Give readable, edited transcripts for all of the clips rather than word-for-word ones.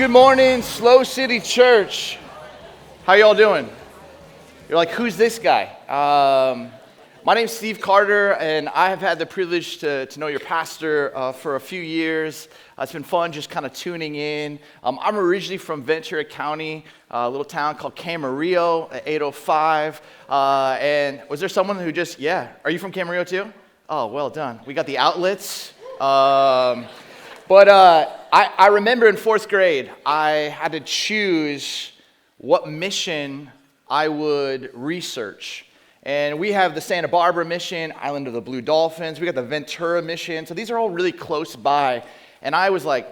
Good morning, SLO City Church. How y'all doing? You're like, who's this guy? My name's Steve Carter, and I have had the privilege to know your pastor for a few years. It's been fun just kind of tuning in. I'm originally from Ventura County, a little town called Camarillo at 805. And was there someone who just, are you from Camarillo too? Oh, well done. We got the outlets. But I remember in fourth grade, I had to choose what mission I would research. And we have the Santa Barbara mission, Island of the Blue Dolphins. We got the Ventura mission. So these are all really close by. And I was like,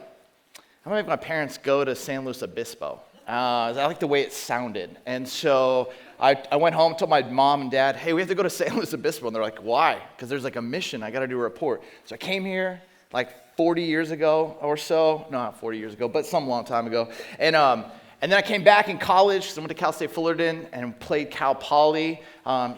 I'm going to make my parents go to San Luis Obispo. I like the way it sounded. And so I went home, told my mom and dad, hey, we have to go to San Luis Obispo. And they're like, why? Because there's like a mission. I got to do a report. So I came here like 40 years ago or so. No, not 40 years ago, but some long time ago. And then I came back in college, so I went to Cal State Fullerton and played Cal Poly.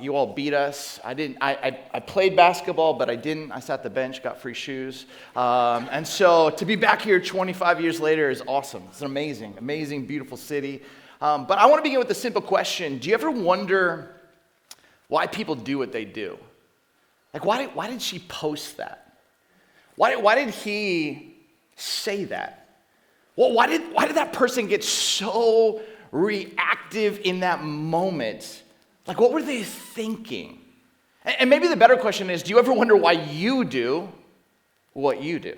You all beat us. I played basketball, but I didn't. I sat the bench, got free shoes. And so to be back here 25 years later is awesome. It's an amazing, beautiful city. But I want to begin with a simple question. Do you ever wonder why people do what they do? Like, why did she post that? Why did he say that? Well, why did that person get so reactive in that moment? Like, what were they thinking? And maybe the better question is, do you ever wonder why you do what you do?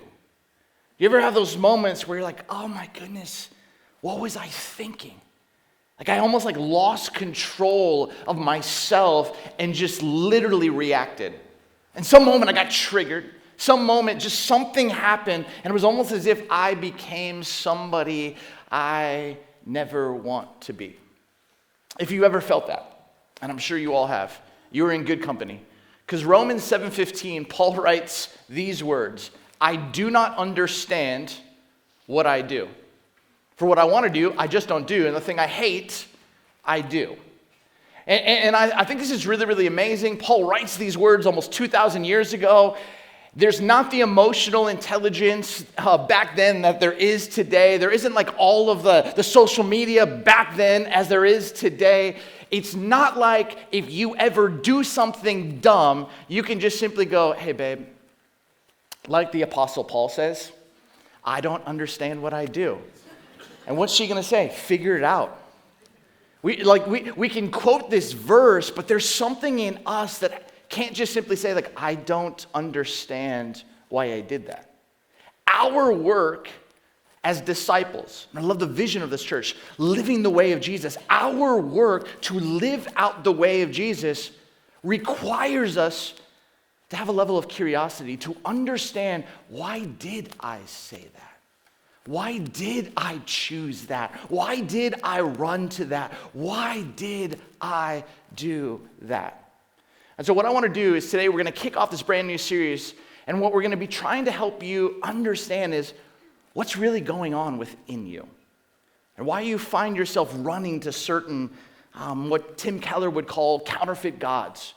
You ever have those moments where you're like, oh my goodness, what was I thinking? Like, I almost like lost control of myself and just literally reacted. And some moment I got triggered. Some moment, just something happened, and it was almost as if I became somebody I never want to be. If you ever felt that, and I'm sure you all have, you're in good company. Because Romans 7:15, Paul writes these words, I do not understand what I do. For what I want to do, I just don't do, and the thing I hate, I do. And I think this is really, really amazing. Paul writes these words almost 2,000 years ago. There's not the emotional intelligence back then that there is today. There isn't like all of the social media back then as there is today. It's not like if you ever do something dumb, you can just simply go, hey, babe, like the Apostle Paul says, I don't understand what I do. And what's she going to say? Figure it out. We can quote this verse, but there's something in us that can't just simply say, like, I don't understand why I did that. Our work as disciples, and I love the vision of this church, living the way of Jesus, our work to live out the way of Jesus requires us to have a level of curiosity, to understand, why did I say that? Why did I choose that? Why did I run to that? Why did I do that? And so what I want to do is today we're going to kick off this brand new series, and what we're going to be trying to help you understand is what's really going on within you, and why you find yourself running to certain, what Tim Keller would call counterfeit gods.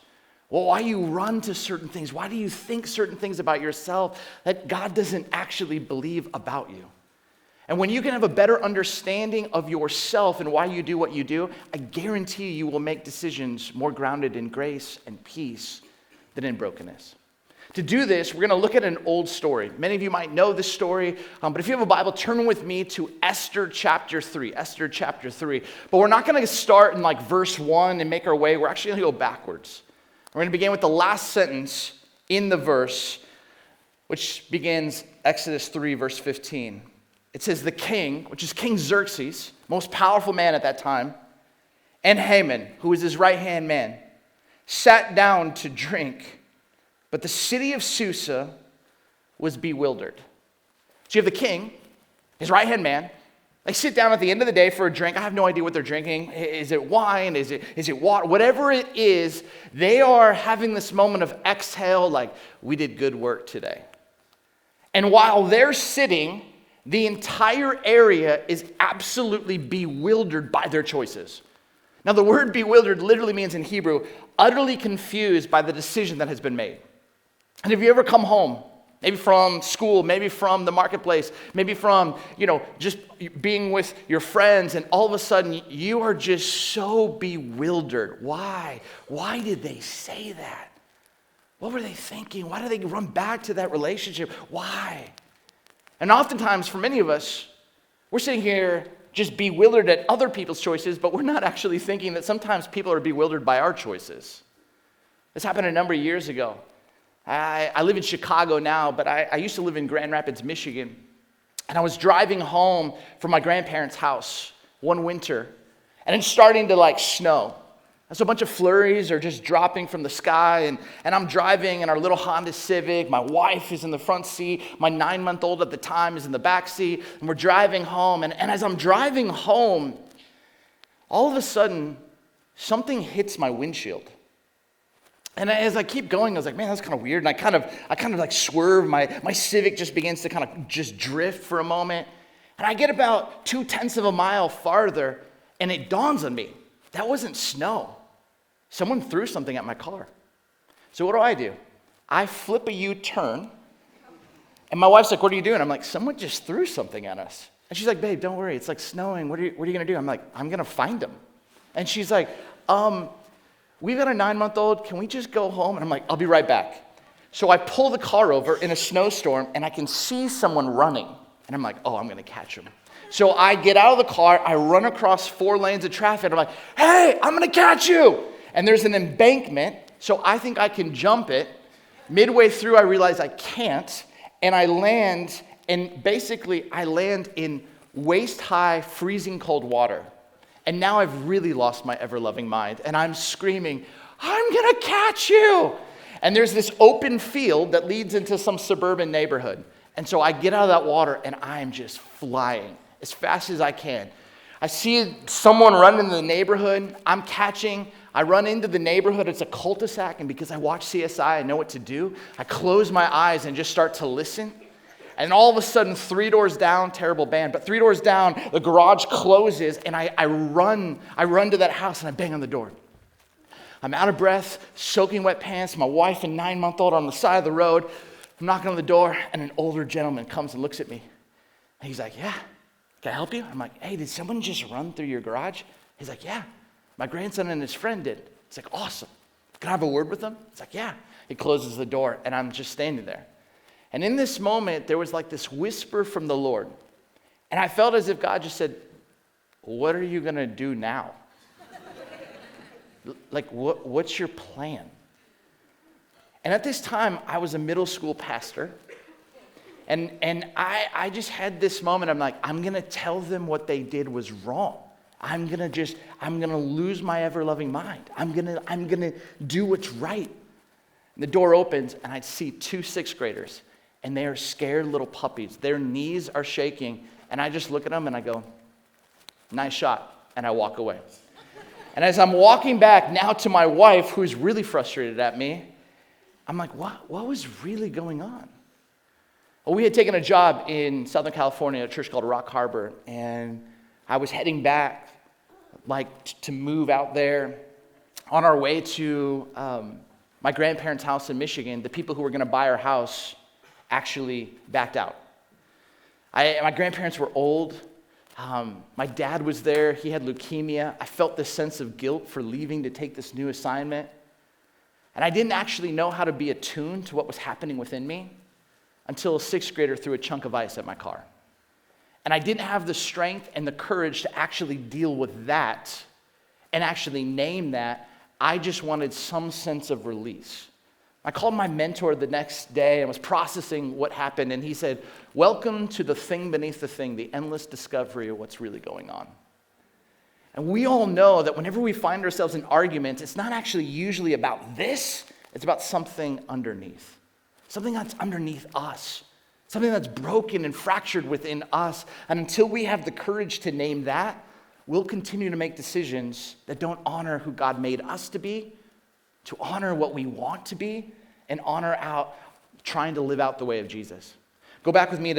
Well, why you run to certain things. Why do you think certain things about yourself that God doesn't actually believe about you? And when you can have a better understanding of yourself and why you do what you do, I guarantee you will make decisions more grounded in grace and peace than in brokenness. To do this, we're going to look at an old story. Many of you might know this story, but if you have a Bible, turn with me to Esther chapter 3. Esther chapter 3. But we're not going to start in like verse 1 and make our way. We're actually going to go backwards. We're going to begin with the last sentence in the verse, which begins Exodus 3, verse 15. It says, the king, which is King Xerxes, most powerful man at that time, and Haman, who was his right-hand man, sat down to drink, but the city of Susa was bewildered. So you have the king, his right-hand man. They sit down at the end of the day for a drink. I have no idea what they're drinking. Is it wine? Is it water? Whatever it is, they are having this moment of exhale, like, we did good work today. And while they're sitting, the entire area is absolutely bewildered by their choices. Now, the word bewildered literally means in Hebrew, utterly confused by the decision that has been made. And have you ever come home Maybe from school, maybe from the marketplace, maybe from, just being with your friends, and all of a sudden you are just so bewildered. Why? Why did they say that? What were they thinking? Why did they run back to that relationship? Why? And oftentimes, for many of us, we're sitting here just bewildered at other people's choices, but we're not actually thinking that sometimes people are bewildered by our choices. This happened a number of years ago. I live in Chicago now, but I used to live in Grand Rapids, Michigan. And I was driving home from my grandparents' house one winter, and it's starting to snow. And so a bunch of flurries are just dropping from the sky, and I'm driving in our little Honda Civic. My wife is in the front seat. My 9-month-old at the time is in the back seat, and we're driving home. And as I'm driving home, all of a sudden, something hits my windshield. And as I keep going, I was like, man, that's kind of weird. And I kind of swerve. My Civic just begins to kind of just drift for a moment. And I get about 0.2 of a mile farther, and it dawns on me, that wasn't snow. Someone threw something at my car. So what do? I flip a U-turn, and my wife's like, what are you doing? I'm like, someone just threw something at us. And she's like, babe, don't worry, it's snowing. What are you going to do? I'm like, I'm going to find them. And she's like, we've got a 9-month-old. Can we just go home? And I'm like, I'll be right back. So I pull the car over in a snowstorm, and I can see someone running. And I'm like, oh, I'm going to catch him. So I get out of the car. I run across 4 lanes of traffic. I'm like, hey, I'm going to catch you. And there's an embankment, so I think I can jump it. Midway through, I realize I can't. And I land, and basically I land in waist-high, freezing cold water. And now I've really lost my ever-loving mind. And I'm screaming, I'm going to catch you. And there's this open field that leads into some suburban neighborhood. And so I get out of that water, and I'm just flying as fast as I can. I see someone run into the neighborhood. I'm catching. I run into the neighborhood. It's a cul-de-sac. And because I watch CSI, I know what to do. I close my eyes and just start to listen. And all of a sudden, 3 doors down, terrible band, but 3 doors down, the garage closes, and I run to that house, and I bang on the door. I'm out of breath, soaking wet pants, my wife and 9-month-old on the side of the road. I'm knocking on the door, and an older gentleman comes and looks at me. And he's like, yeah, can I help you? I'm like, hey, did someone just run through your garage? He's like, yeah, my grandson and his friend did. It's like, awesome. Can I have a word with them? It's like, yeah. He closes the door, and I'm just standing there. And in this moment, there was this whisper from the Lord. And I felt as if God just said, what are you going to do now? What's your plan? And at this time, I was a middle school pastor. And I just had this moment. I'm like, I'm going to tell them what they did was wrong. I'm going to lose my ever-loving mind. I'm going to do what's right. And the door opens, and I see 2 6th graders. And they are scared little puppies. Their knees are shaking. And I just look at them and I go, nice shot. And I walk away. And as I'm walking back now to my wife, who's really frustrated at me, I'm like, what was really going on? Well, we had taken a job in Southern California, a church called Rock Harbor. And I was heading back, to move out there. On our way to my grandparents' house in Michigan, the people who were going to buy our house actually backed out. My grandparents were old. My dad was there. He had leukemia. I felt this sense of guilt for leaving to take this new assignment. And I didn't actually know how to be attuned to what was happening within me until a 6th grader threw a chunk of ice at my car. And I didn't have the strength and the courage to actually deal with that and actually name that. I just wanted some sense of release. I called my mentor the next day and was processing what happened, and he said, welcome to the thing beneath the thing, the endless discovery of what's really going on. And we all know that whenever we find ourselves in arguments, it's not actually usually about this, it's about something underneath. Something that's underneath us. Something that's broken and fractured within us. And until we have the courage to name that, we'll continue to make decisions that don't honor who God made us to be, to honor what we want to be, and honor out trying to live out the way of Jesus. Go back with me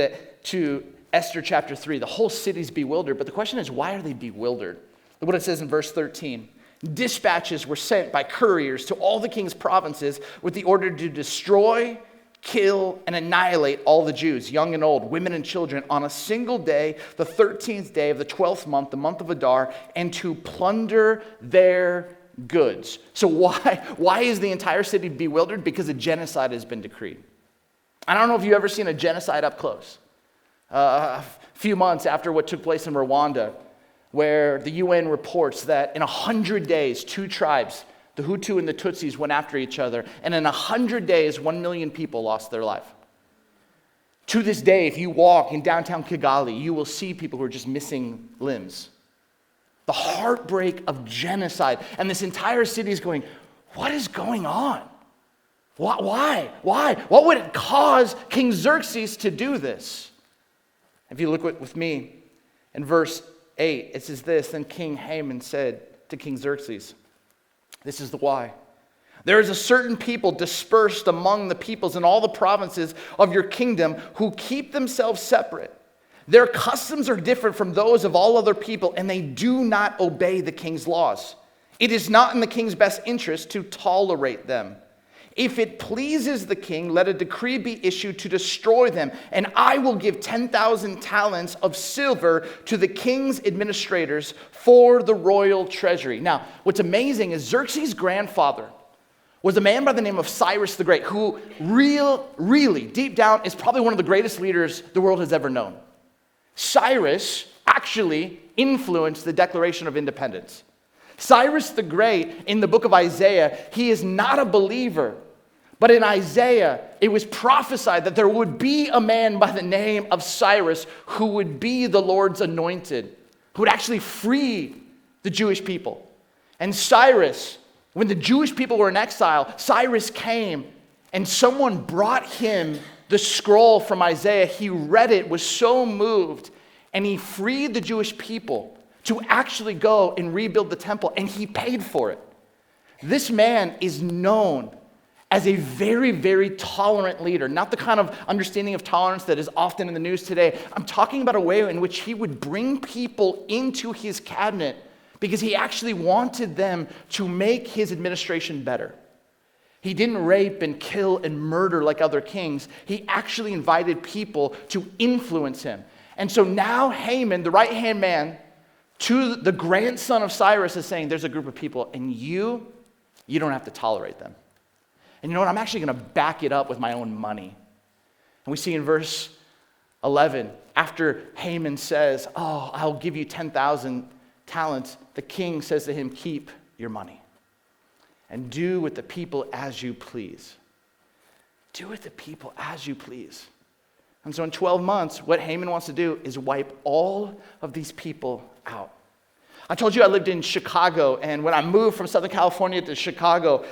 to Esther chapter 3. The whole city's bewildered, but the question is, why are they bewildered? Look what it says in verse 13. Dispatches were sent by couriers to all the king's provinces with the order to destroy, kill, and annihilate all the Jews, young and old, women and children, on a single day, the 13th day of the 12th month, the month of Adar, and to plunder their goods. So why is the entire city bewildered? Because a genocide has been decreed. I don't know if you've ever seen a genocide up close. A few months after what took place in Rwanda, where the UN reports that in 100 days, two tribes, the Hutu and the Tutsis, went after each other, and in 100 days, 1 million people lost their life. To this day, if you walk in downtown Kigali, you will see people who are just missing limbs. The heartbreak of genocide. And this entire city is going, what is going on? Why? What would it cause King Xerxes to do this? If you look with me in verse 8, it says this, then King Haman said to King Xerxes, this is the why. There is a certain people dispersed among the peoples in all the provinces of your kingdom who keep themselves separate. Their customs are different from those of all other people, and they do not obey the king's laws. It is not in the king's best interest to tolerate them. If it pleases the king, let a decree be issued to destroy them, and I will give 10,000 talents of silver to the king's administrators for the royal treasury. Now, what's amazing is Xerxes' grandfather was a man by the name of Cyrus the Great, who really, deep down, is probably one of the greatest leaders the world has ever known. Cyrus actually influenced the Declaration of Independence. Cyrus the Great, in the book of Isaiah, he is not a believer. But in Isaiah, it was prophesied that there would be a man by the name of Cyrus who would be the Lord's anointed, who would actually free the Jewish people. And Cyrus, when the Jewish people were in exile, Cyrus came and someone brought him the scroll from Isaiah. He read it, was so moved, and he freed the Jewish people to actually go and rebuild the temple, and he paid for it. This man is known as a very, very tolerant leader, not the kind of understanding of tolerance that is often in the news today. I'm talking about a way in which he would bring people into his cabinet because he actually wanted them to make his administration better. He didn't rape and kill and murder like other kings. He actually invited people to influence him. And so now Haman, the right-hand man, to the grandson of Cyrus, is saying, there's a group of people, and you don't have to tolerate them. And you know what? I'm actually going to back it up with my own money. And we see in verse 11, after Haman says, I'll give you 10,000 talents, the king says to him, keep your money and do with the people as you please. Do with the people as you please. And so in 12 months, what Haman wants to do is wipe all of these people out. I told you I lived in Chicago, and when I moved from Southern California to Chicago,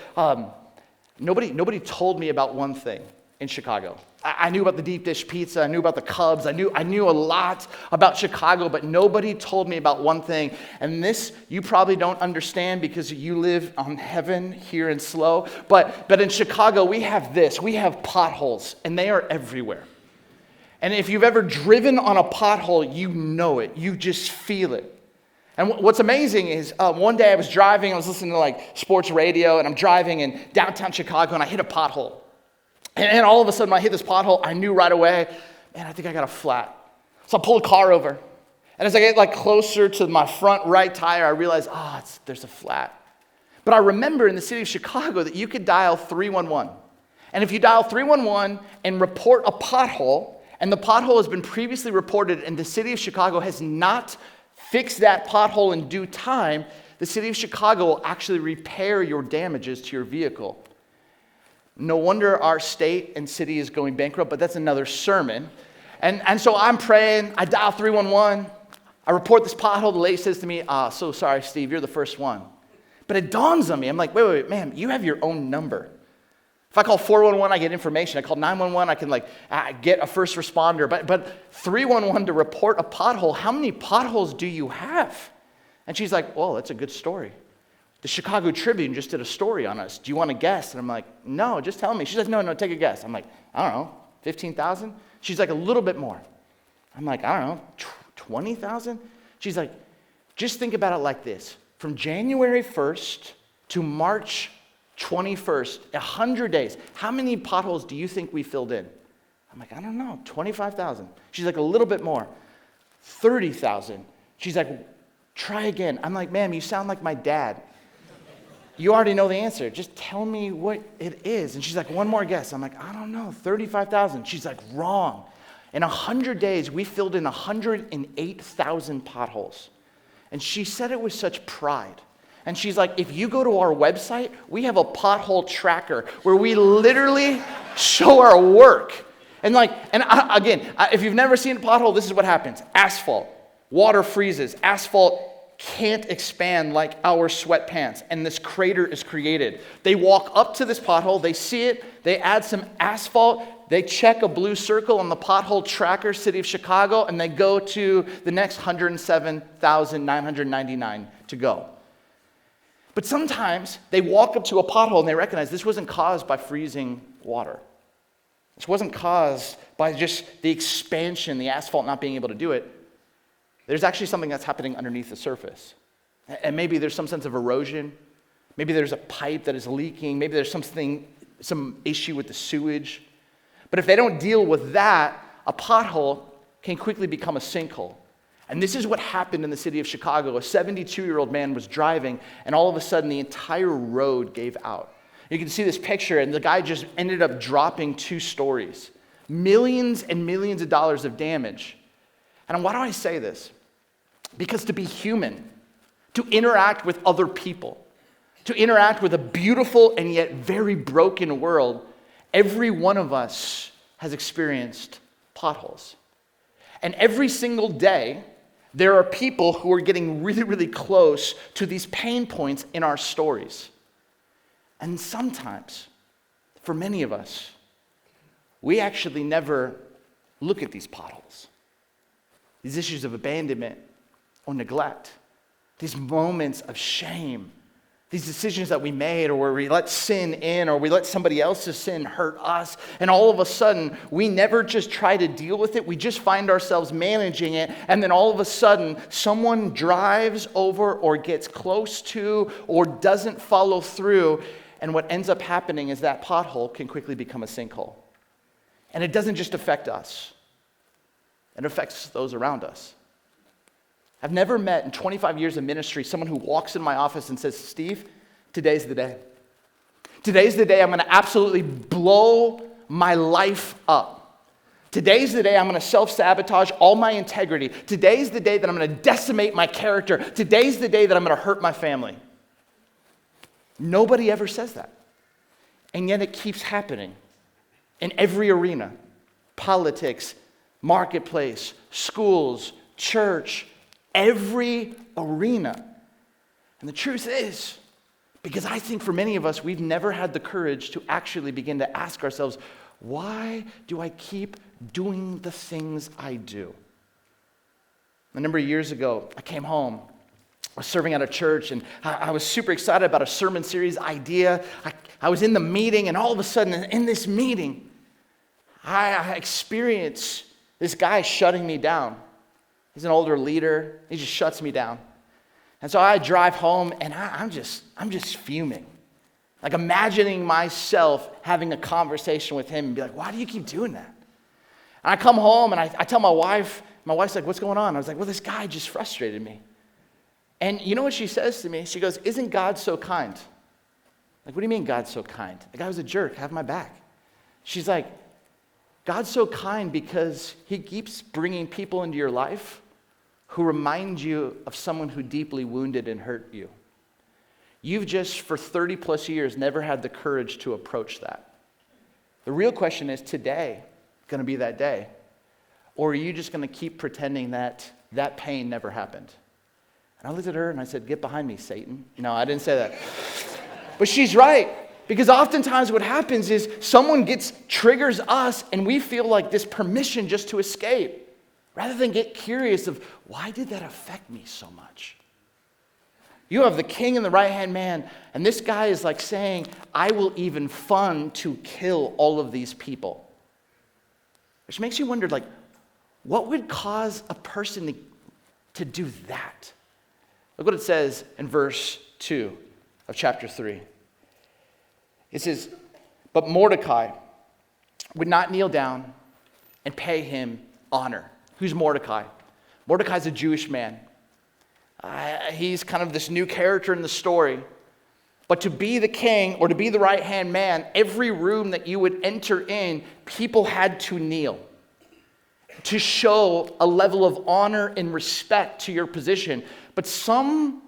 nobody told me about one thing in Chicago. I knew about the deep dish pizza, I knew about the Cubs, I knew a lot about Chicago, but nobody told me about one thing. And this you probably don't understand because you live on heaven here in SLO. But in Chicago, we have potholes, and they are everywhere. And if you've ever driven on a pothole, you know it. You just feel it. And what's amazing is one day I was driving, I was listening to sports radio, and I'm driving in downtown Chicago, and I hit a pothole. And all of a sudden, when I hit this pothole, I knew right away, man, I think I got a flat. So I pulled the car over. And as I get closer to my front right tire, I realize, there's a flat. But I remember in the city of Chicago that you could dial 311. And if you dial 311 and report a pothole, and the pothole has been previously reported and the city of Chicago has not fixed that pothole in due time, the city of Chicago will actually repair your damages to your vehicle. No wonder our state and city is going bankrupt, but that's another sermon. And so I'm praying, I dial 311, I report this pothole, the lady says to me, so sorry, Steve, you're the first one. But it dawns on me, I'm like, wait, ma'am, you have your own number. If I call 411, I get information. I call 911, I can get a first responder. But 311 to report a pothole, how many potholes do you have? And she's like, well, that's a good story. The Chicago Tribune just did a story on us. Do you want to guess? And I'm like, no, just tell me. She's like, no, take a guess. I'm like, I don't know, 15,000? She's like, a little bit more. I'm like, I don't know, 20,000? She's like, just think about it like this. From January 1st to March 21st, 100 days. How many potholes do you think we filled in? I'm like, I don't know, 25,000. She's like, a little bit more. 30,000. She's like, try again. I'm like, ma'am, you sound like my dad. You already know the answer. Just tell me what it is. And she's like, one more guess. I'm like, I don't know, 35,000. She's like, wrong. In 100 days, we filled in 108,000 potholes. And she said it with such pride. And she's like, if you go to our website, we have a pothole tracker where we literally show our work. And if you've never seen a pothole, this is what happens. Asphalt, water freezes, asphalt can't expand like our sweatpants, and this crater is created. They walk up to this pothole, they see it, they add some asphalt, they check a blue circle on the pothole tracker, City of Chicago, and they go to the next 107,999 to go. But sometimes they walk up to a pothole and they recognize this wasn't caused by freezing water. This wasn't caused by just the expansion, the asphalt not being able to do it. There's actually something that's happening underneath the surface. And maybe there's some sense of erosion. Maybe there's a pipe that is leaking. Maybe there's some issue with the sewage. But if they don't deal with that, a pothole can quickly become a sinkhole. And this is what happened in the city of Chicago. A 72-year-old man was driving, and all of a sudden the entire road gave out. You can see this picture, and the guy just ended up dropping 2 stories. Millions and millions of dollars of damage. And why do I say this? Because to be human, to interact with other people, to interact with a beautiful and yet very broken world, every one of us has experienced potholes. And every single day, there are people who are getting really, really close to these pain points in our stories. And sometimes, for many of us, we actually never look at these potholes. These issues of abandonment or neglect, these moments of shame, these decisions that we made, or where we let sin in, or we let somebody else's sin hurt us, and all of a sudden, we never just try to deal with it, we just find ourselves managing it, and then all of a sudden, someone drives over or gets close to or doesn't follow through, and what ends up happening is that pothole can quickly become a sinkhole. And it doesn't just affect us. It affects those around us. I've never met in 25 years of ministry someone who walks in my office and says, Steve, today's the day. Today's the day I'm going to absolutely blow my life up. Today's the day I'm going to self-sabotage all my integrity. Today's the day that I'm going to decimate my character. Today's the day that I'm going to hurt my family. Nobody ever says that. And yet it keeps happening in every arena. Politics, marketplace, schools, church, every arena. And the truth is, because I think for many of us, we've never had the courage to actually begin to ask ourselves, why do I keep doing the things I do? A number of years ago, I came home. I was serving at a church, and I was super excited about a sermon series idea. I was in the meeting, and all of a sudden, in this meeting, I experienced this guy shutting me down. He's an older leader. He just shuts me down. And so I drive home, and I'm just fuming. Like imagining myself having a conversation with him and be like, why do you keep doing that? And I come home, and I tell my wife's like, what's going on? I was like, well, this guy just frustrated me. And you know what she says to me? She goes, isn't God so kind? Like, what do you mean God's so kind? The guy was a jerk, have my back. She's like, God's so kind because he keeps bringing people into your life who remind you of someone who deeply wounded and hurt you. You've just, for 30 plus years, never had the courage to approach that. The real question is, today going to be that day? Or are you just going to keep pretending that that pain never happened? And I looked at her and I said, get behind me, Satan. No, I didn't say that. But she's right. Because oftentimes what happens is someone triggers us and we feel like this permission just to escape. Rather than get curious of, why did that affect me so much? You have the king and the right-hand man, and this guy is like saying, I will even fund to kill all of these people. Which makes you wonder, like, what would cause a person to do that? Look what it says in verse 2 of chapter 3. It says, but Mordecai would not kneel down and pay him honor. Who's Mordecai? Mordecai's a Jewish man. He's kind of this new character in the story. But to be the king or to be the right-hand man, every room that you would enter in, people had to kneel to show a level of honor and respect to your position. But some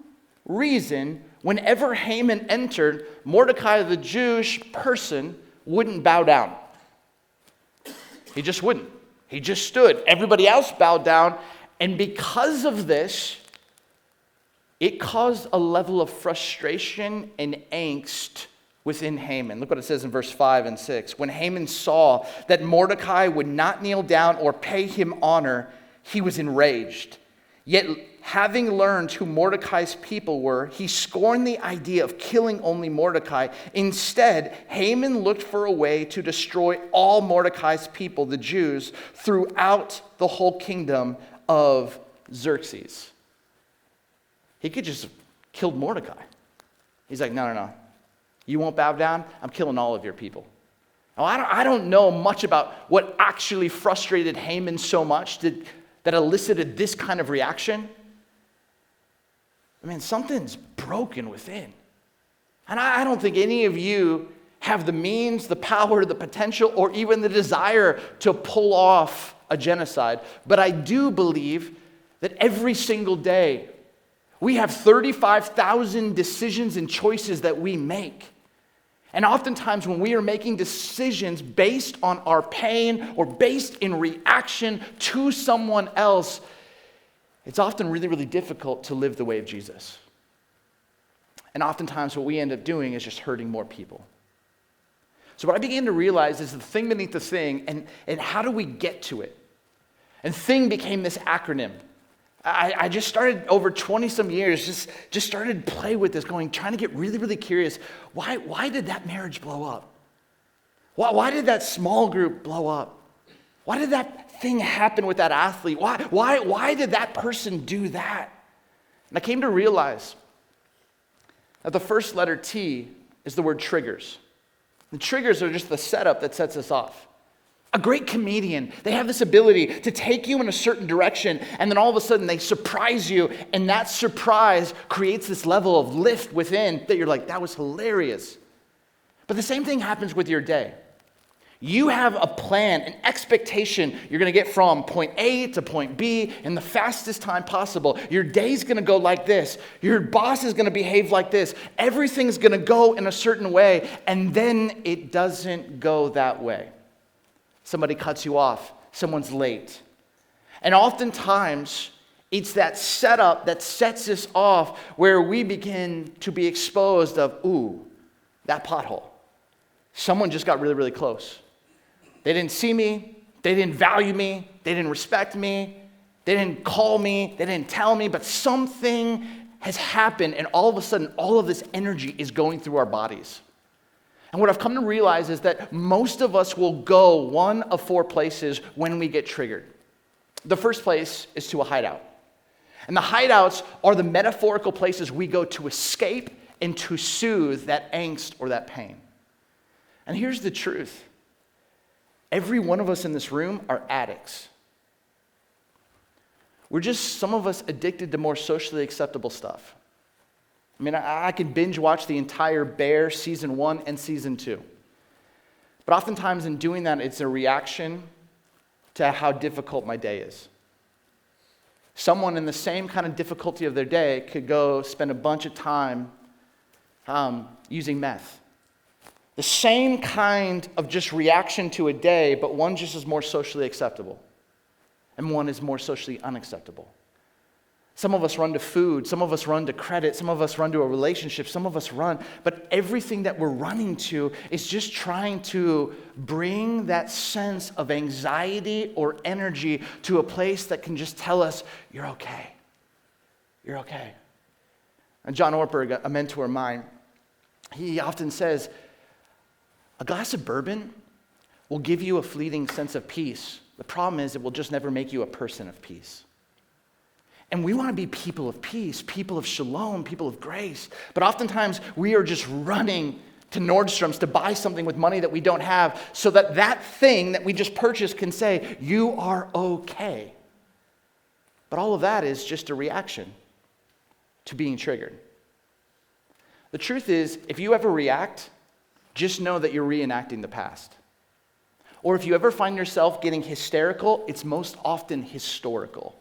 reason, whenever Haman entered, Mordecai, the Jewish person, wouldn't bow down. He just wouldn't. He just stood. Everybody else bowed down. And because of this, it caused a level of frustration and angst within Haman. Look what it says in verse 5 and 6. When Haman saw that Mordecai would not kneel down or pay him honor, he was enraged. Yet, having learned who Mordecai's people were, he scorned the idea of killing only Mordecai. Instead, Haman looked for a way to destroy all Mordecai's people, the Jews, throughout the whole kingdom of Xerxes. He could just have killed Mordecai. He's like, no. You won't bow down? I'm killing all of your people. Now, I don't know much about what actually frustrated Haman so much that elicited this kind of reaction. I mean, something's broken within. And I don't think any of you have the means, the power, the potential, or even the desire to pull off a genocide. But I do believe that every single day, we have 35,000 decisions and choices that we make. And oftentimes when we are making decisions based on our pain or based in reaction to someone else, it's often really, really difficult to live the way of Jesus. And oftentimes what we end up doing is just hurting more people. So what I began to realize is the thing beneath the thing, and how do we get to it? And thing became this acronym. I just started over 20 some years, just started to play with this, trying to get really, really curious. Why did that marriage blow up? Why did that small group blow up? Why did that thing happen with that athlete? Why did that person do that? And I came to realize that the first letter T is the word triggers. The triggers are just the setup that sets us off. A great comedian, they have this ability to take you in a certain direction, and then all of a sudden they surprise you, and that surprise creates this level of lift within that you're like, that was hilarious. But the same thing happens with your day. You have a plan, an expectation. You're going to get from point A to point B in the fastest time possible. Your day's going to go like this. Your boss is going to behave like this. Everything's going to go in a certain way, and then it doesn't go that way. Somebody cuts you off. Someone's late. And oftentimes, it's that setup that sets us off where we begin to be exposed of, ooh, that pothole. Someone just got really, really close. They didn't see me. They didn't value me. They didn't respect me. They didn't call me. They didn't tell me. But something has happened, and all of a sudden, all of this energy is going through our bodies. And what I've come to realize is that most of us will go one of four places when we get triggered. The first place is to a hideout. And the hideouts are the metaphorical places we go to escape and to soothe that angst or that pain. And here's the truth. Every one of us in this room are addicts. We're just, some of us, addicted to more socially acceptable stuff. I mean, I can binge watch the entire Bear season 1 and season 2. But oftentimes in doing that, it's a reaction to how difficult my day is. Someone in the same kind of difficulty of their day could go spend a bunch of time using meth. The same kind of just reaction to a day, but one just is more socially acceptable, and one is more socially unacceptable. Some of us run to food, some of us run to credit, some of us run to a relationship, some of us run, but everything that we're running to is just trying to bring that sense of anxiety or energy to a place that can just tell us, you're okay. You're okay. And John Ortberg, a mentor of mine, he often says, a glass of bourbon will give you a fleeting sense of peace. The problem is it will just never make you a person of peace. And we want to be people of peace, people of shalom, people of grace. But oftentimes we are just running to Nordstrom's to buy something with money that we don't have so that that thing that we just purchased can say, you are okay. But all of that is just a reaction to being triggered. The truth is, if you ever react, just know that you're reenacting the past. Or if you ever find yourself getting hysterical, it's most often historical.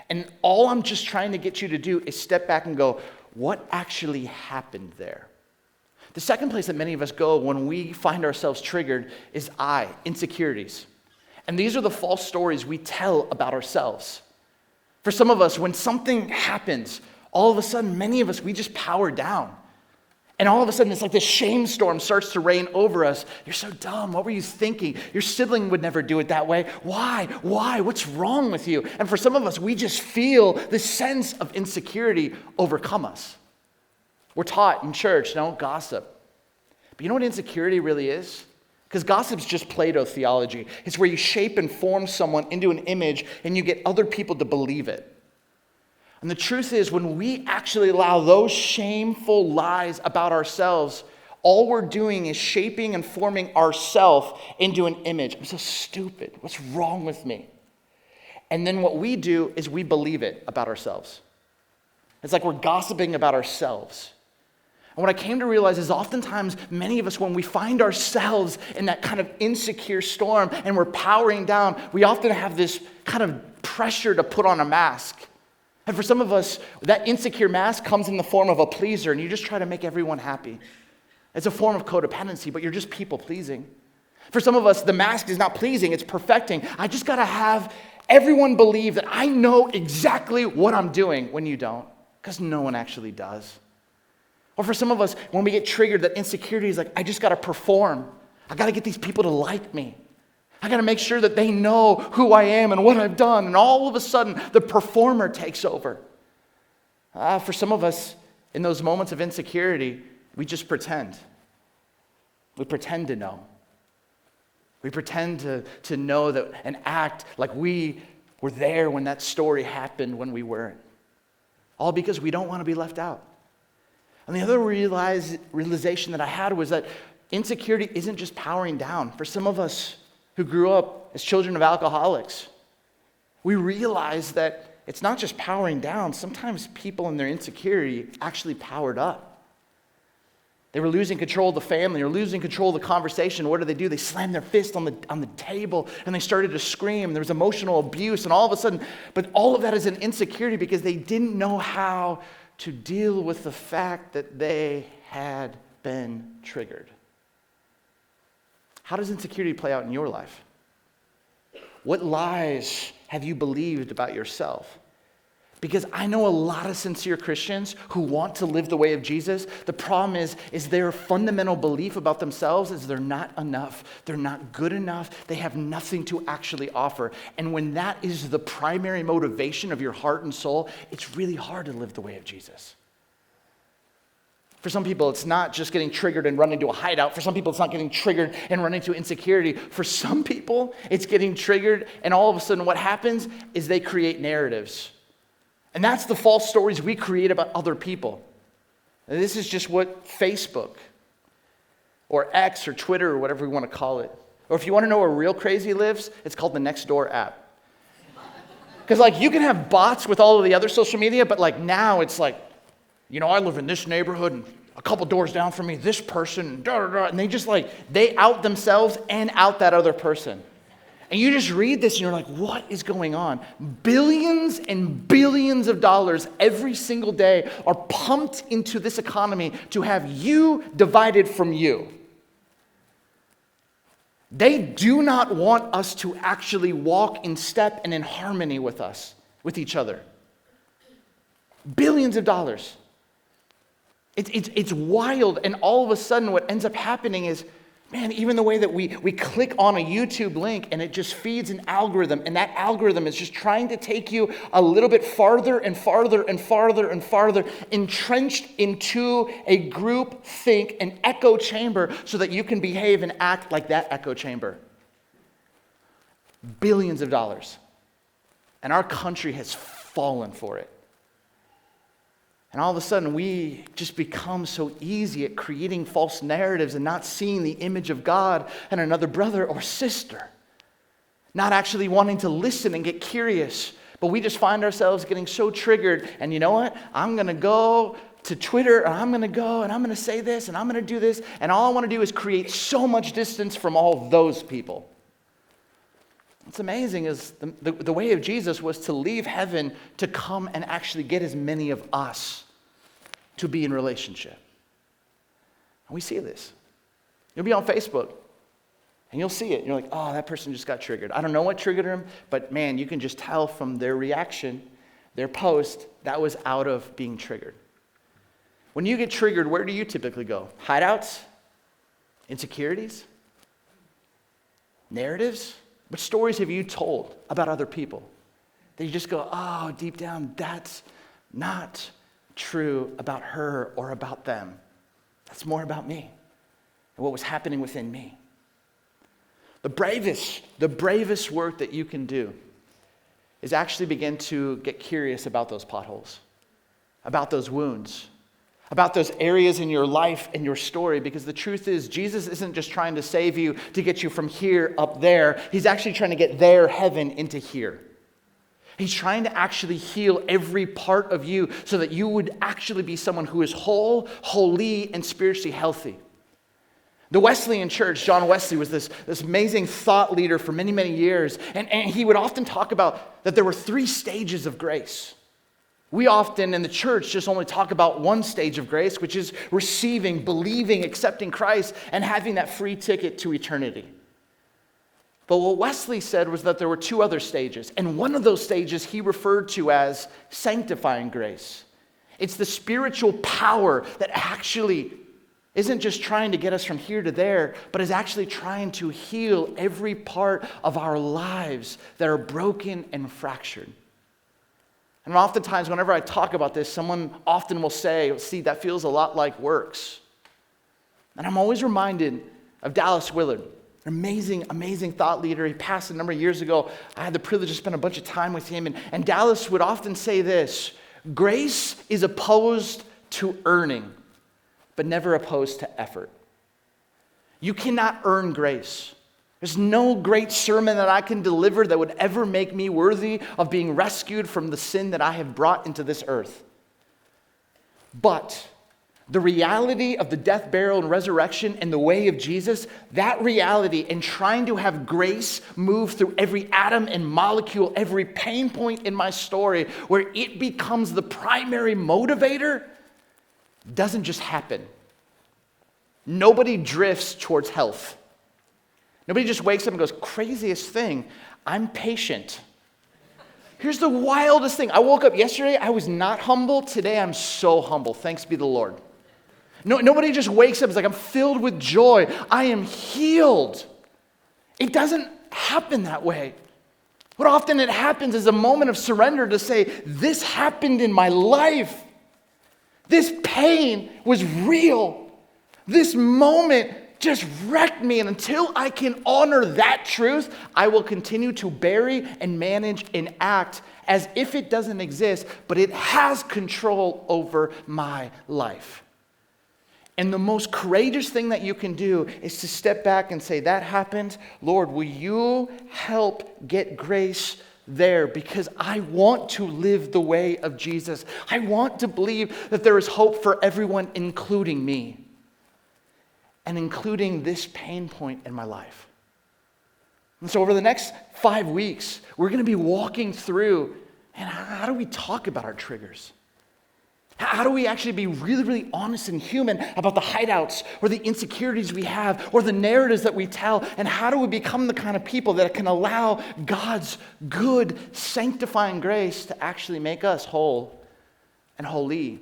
And all I'm just trying to get you to do is step back and go, what actually happened there? The second place that many of us go when we find ourselves triggered is insecurities. And these are the false stories we tell about ourselves. For some of us, when something happens, all of a sudden, many of us, we just power down. And all of a sudden, it's like this shame storm starts to reign over us. You're so dumb. What were you thinking? Your sibling would never do it that way. Why? What's wrong with you? And for some of us, we just feel this sense of insecurity overcome us. We're taught in church, don't gossip. But you know what insecurity really is? Because gossip's just Plato theology. It's where you shape and form someone into an image and you get other people to believe it. And the truth is, when we actually allow those shameful lies about ourselves, all we're doing is shaping and forming ourselves into an image. I'm so stupid. What's wrong with me? And then what we do is we believe it about ourselves. It's like we're gossiping about ourselves. And what I came to realize is oftentimes many of us, when we find ourselves in that kind of insecure storm and we're powering down, we often have this kind of pressure to put on a mask. And for some of us, that insecure mask comes in the form of a pleaser, and you just try to make everyone happy. It's a form of codependency, but you're just people-pleasing. For some of us, the mask is not pleasing, it's perfecting. I just got to have everyone believe that I know exactly what I'm doing when you don't, because no one actually does. Or for some of us, when we get triggered, that insecurity is like, I just got to perform. I got to get these people to like me. I got to make sure that they know who I am and what I've done. And all of a sudden, the performer takes over. For some of us, in those moments of insecurity, we just pretend. We pretend to know. We pretend to know that and act like we were there when that story happened when we weren't. All because we don't want to be left out. And the other realization that I had was that insecurity isn't just powering down. For some of us who grew up as children of alcoholics, we realize that it's not just powering down. Sometimes people in their insecurity actually powered up. They were losing control of the family or losing control of the conversation. What do? They slammed their fist on the table and they started to scream. There was emotional abuse and all of a sudden, but all of that is an insecurity because they didn't know how to deal with the fact that they had been triggered. How does insecurity play out in your life? What lies have you believed about yourself? Because I know a lot of sincere Christians who want to live the way of Jesus. The problem is their fundamental belief about themselves is they're not enough. They're not good enough. They have nothing to actually offer. And when that is the primary motivation of your heart and soul, it's really hard to live the way of Jesus. For some people, it's not just getting triggered and running to a hideout. For some people, it's not getting triggered and running to insecurity. For some people, it's getting triggered, and all of a sudden what happens is they create narratives. And that's the false stories we create about other people. And this is just what Facebook or X or Twitter or whatever we want to call it. Or if you want to know where real crazy lives, it's called the Nextdoor app. Because you can have bots with all of the other social media, but now it's like, I live in this neighborhood and a couple doors down from me, this person, and they just they out themselves and out that other person. And you just read this and you're like, what is going on? Billions and billions of dollars every single day are pumped into this economy to have you divided from you. They do not want us to actually walk in step and in harmony with us, with each other. Billions of dollars. It's wild, and all of a sudden what ends up happening is, man, even the way that we click on a YouTube link and it just feeds an algorithm, and that algorithm is just trying to take you a little bit farther and farther and farther and farther, entrenched into a group think, an echo chamber, so that you can behave and act like that echo chamber. Billions of dollars. And our country has fallen for it. And all of a sudden, we just become so easy at creating false narratives and not seeing the image of God in another brother or sister. Not actually wanting to listen and get curious. But we just find ourselves getting so triggered. And you know what? I'm going to go to Twitter, and I'm going to go, and I'm going to say this, and I'm going to do this. And all I want to do is create so much distance from all those people. What's amazing is the way of Jesus was to leave heaven to come and actually get as many of us to be in relationship. And we see this. You'll be on Facebook, and you'll see it. And you're like, oh, that person just got triggered. I don't know what triggered them, but man, you can just tell from their reaction, their post, that was out of being triggered. When you get triggered, where do you typically go? Hideouts? Insecurities? Narratives? What stories have you told about other people? That you just go, oh, deep down, that's not true about her or about them. That's more about me and what was happening within me. The bravest work that you can do is actually begin to get curious about those potholes, about those wounds, about those areas in your life and your story, because the truth is Jesus isn't just trying to save you to get you from here up there. He's actually trying to get their heaven into here. He's trying to actually heal every part of you so that you would actually be someone who is whole, holy, and spiritually healthy. The Wesleyan church, John Wesley, was this amazing thought leader for many, many years. And he would often talk about that there were 3 stages of grace. We often in the church just only talk about one stage of grace, which is receiving, believing, accepting Christ, and having that free ticket to eternity. But what Wesley said was that there were 2 other stages. And one of those stages he referred to as sanctifying grace. It's the spiritual power that actually isn't just trying to get us from here to there, but is actually trying to heal every part of our lives that are broken and fractured. And oftentimes, whenever I talk about this, someone often will say, see, that feels a lot like works. And I'm always reminded of Dallas Willard. An amazing thought leader. He passed a number of years ago. I had the privilege to spend a bunch of time with him. And Dallas would often say this: grace is opposed to earning, but never opposed to effort. You cannot earn grace. There's no great sermon that I can deliver that would ever make me worthy of being rescued from the sin that I have brought into this earth. But the reality of the death, burial, and resurrection and the way of Jesus, that reality and trying to have grace move through every atom and molecule, every pain point in my story, where it becomes the primary motivator, doesn't just happen. Nobody drifts towards health. Nobody just wakes up and goes, craziest thing, I'm patient. Here's the wildest thing. I woke up yesterday, I was not humble. Today I'm so humble. Thanks be the Lord. No, nobody just wakes up and is like, I'm filled with joy. I am healed. It doesn't happen that way. What often it happens is a moment of surrender to say, this happened in my life. This pain was real. This moment just wrecked me. And until I can honor that truth, I will continue to bury and manage and act as if it doesn't exist, but it has control over my life. And the most courageous thing that you can do is to step back and say, that happened. Lord, will you help get grace there? Because I want to live the way of Jesus. I want to believe that there is hope for everyone, including me. And including this pain point in my life. And so over the next 5 weeks, we're going to be walking through, and how do we talk about our triggers? How do we actually be really, really honest and human about the hideouts or the insecurities we have or the narratives that we tell? And how do we become the kind of people that can allow God's good, sanctifying grace to actually make us whole and holy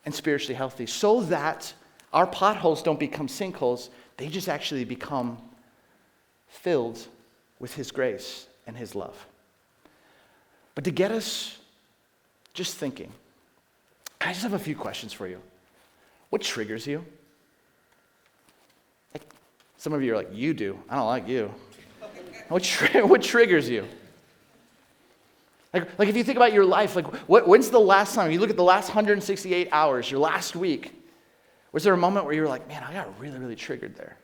and spiritually healthy, so that our potholes don't become sinkholes, they just actually become filled with His grace and His love. But to get us just thinking, I just have a few questions for you. What triggers you? Like, some of you are like, you do. I don't like you. What triggers you? Like if you think about your life, like when's the last time, you look at the last 168 hours, your last week, was there a moment where you were like, man, I got really, really triggered there?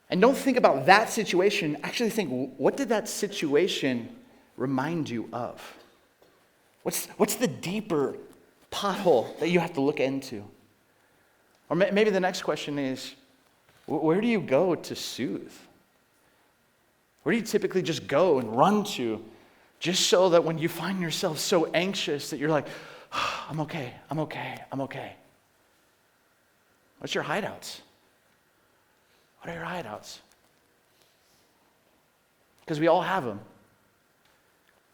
And don't think about that situation. Actually think, what did that situation remind you of? What's the deeper pothole that you have to look into? Or maybe the next question is, where do you go to soothe? Where do you typically just go and run to, just so that when you find yourself so anxious that you're like, oh, I'm okay. What's your hideouts? What are your hideouts? Because we all have them.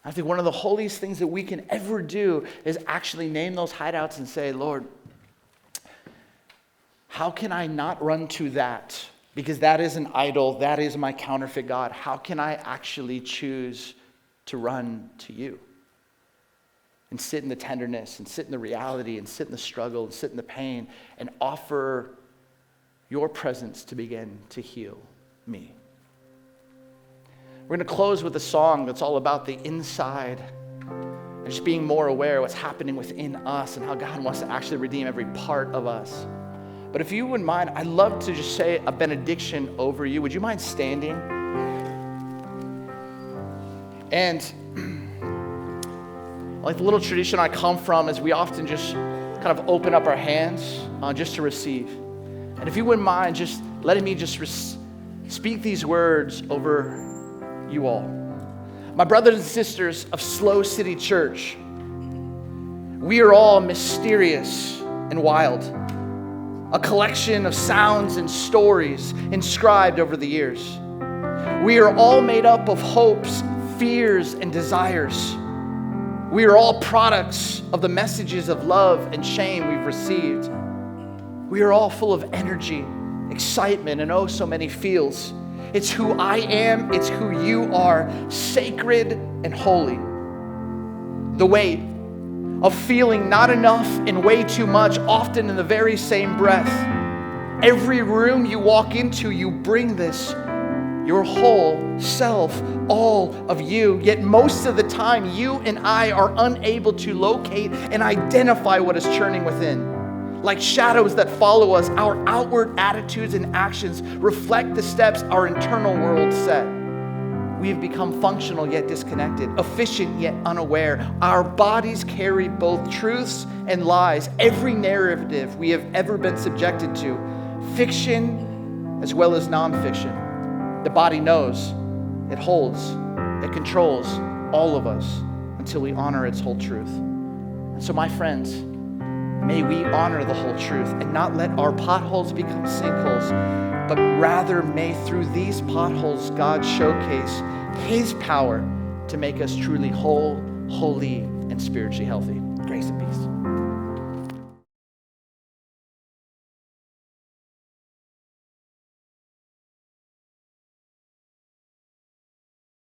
I think one of the holiest things that we can ever do is actually name those hideouts and say, Lord, how can I not run to that? Because that is an idol, that is my counterfeit God. How can I actually choose to run to you? And sit in the tenderness, and sit in the reality, and sit in the struggle, and sit in the pain, and offer your presence to begin to heal me. We're going to close with a song that's all about the inside and just being more aware of what's happening within us and how God wants to actually redeem every part of us. But if you wouldn't mind, I'd love to just say a benediction over you. Would you mind standing? And like the little tradition I come from is we often just kind of open up our hands just to receive. And if you wouldn't mind just letting me just speak these words over you all. My brothers and sisters of SLO City Church, we are all mysterious and wild, a collection of sounds and stories inscribed over the years. We are all made up of hopes, fears, and desires. We are all products of the messages of love and shame we've received. We are all full of energy, excitement, and oh so many feels. It's who I am, it's who you are, sacred and holy. The weight of feeling not enough and way too much, often in the very same breath. Every room you walk into, you bring this, your whole self, all of you. Yet most of the time, you and I are unable to locate and identify what is churning within. Like shadows that follow us, our outward attitudes and actions reflect the steps our internal world set. We have become functional yet disconnected, efficient yet unaware. Our bodies carry both truths and lies, every narrative we have ever been subjected to, fiction as well as nonfiction. The body knows, it holds, it controls all of us until we honor its whole truth. And so my friends, may we honor the whole truth and not let our potholes become sinkholes, but rather may through these potholes God showcase His power to make us truly whole, holy, and spiritually healthy. Grace and peace.